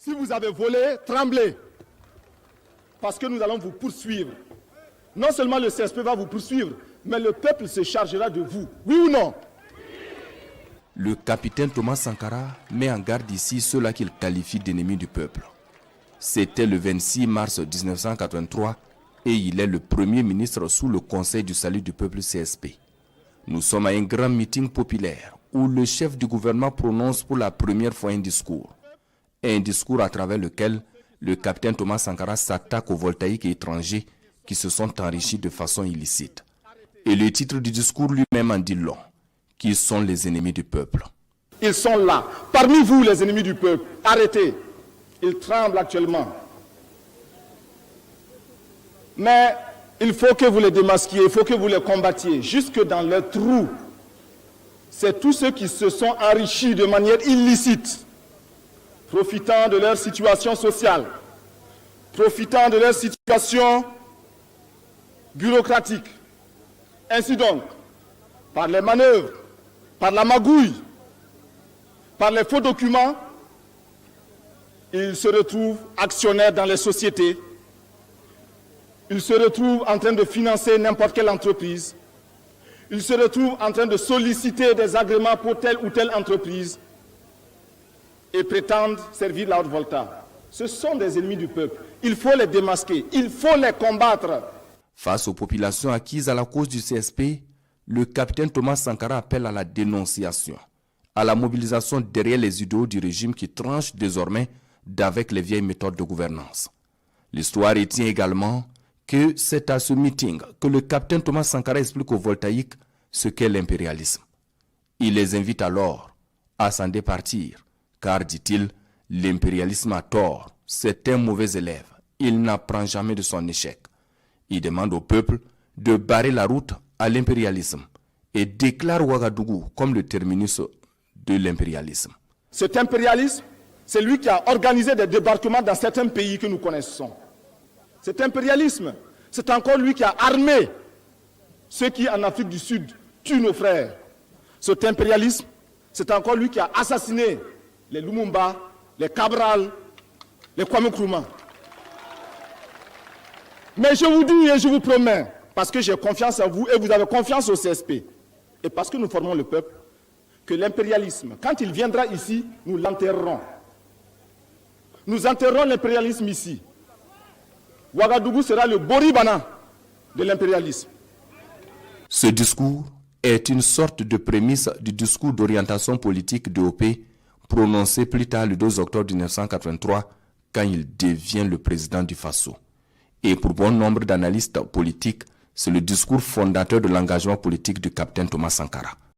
Si vous avez volé, tremblez. Parce que nous allons vous poursuivre. Non seulement le CSP va vous poursuivre, mais le peuple se chargera de vous. Oui ou non? Le capitaine Thomas Sankara met en garde ici ceux-là qu'il qualifie d'ennemis du peuple. C'était le 26 mars 1983 et il est le premier ministre sous le Conseil du salut du peuple CSP. Nous sommes à un grand meeting populaire où le chef du gouvernement prononce pour la première fois un discours. Un discours à travers lequel le capitaine Thomas Sankara s'attaque aux voltaïques étrangers qui se sont enrichis de façon illicite. Et le titre du discours lui-même en dit long. Qui sont les ennemis du peuple? Ils sont là. Parmi vous, les ennemis du peuple, arrêtez. Ils tremblent actuellement. Mais il faut que vous les démasquiez, il faut que vous les combattiez. Jusque dans leurs trous. C'est tous ceux qui se sont enrichis de manière illicite, profitant de leur situation sociale, profitant de leur situation bureaucratique. Ainsi donc, par les manœuvres, par la magouille, par les faux documents, ils se retrouvent actionnaires dans les sociétés. Ils se retrouvent en train de financer n'importe quelle entreprise. Ils se retrouvent en train de solliciter des agréments pour telle ou telle entreprise et prétendent servir la haute volta. Ce sont des ennemis du peuple. Il faut les démasquer. Il faut les combattre. Face aux populations acquises à la cause du CSP, le capitaine Thomas Sankara appelle à la dénonciation, à la mobilisation derrière les idéaux du régime qui tranchent désormais d'avec les vieilles méthodes de gouvernance. L'histoire retient également que c'est à ce meeting que le capitaine Thomas Sankara explique aux voltaïques ce qu'est l'impérialisme. Il les invite alors à s'en départir, car, dit-il, l'impérialisme a tort, c'est un mauvais élève, il n'apprend jamais de son échec. Il demande au peuple de barrer la route à l'impérialisme et déclare Ouagadougou comme le terminus de l'impérialisme. Cet impérialisme, c'est lui qui a organisé des débarquements dans certains pays que nous connaissons. Cet impérialisme, c'est encore lui qui a armé ceux qui, en Afrique du Sud, tuent nos frères. Cet impérialisme, c'est encore lui qui a assassiné les Lumumba, les Cabral, les Kwame Nkrumah. Mais je vous dis et je vous promets, parce que j'ai confiance en vous et vous avez confiance au CSP, et parce que nous formons le peuple, que l'impérialisme, quand il viendra ici, nous l'enterrerons. Nous enterrerons l'impérialisme ici. Ouagadougou sera le Boribana de l'impérialisme. Ce discours est une sorte de prémisse du discours d'orientation politique de OP prononcé plus tard le 2 octobre 1983 quand il devient le président du Faso. Et pour bon nombre d'analystes politiques, c'est le discours fondateur de l'engagement politique du capitaine Thomas Sankara.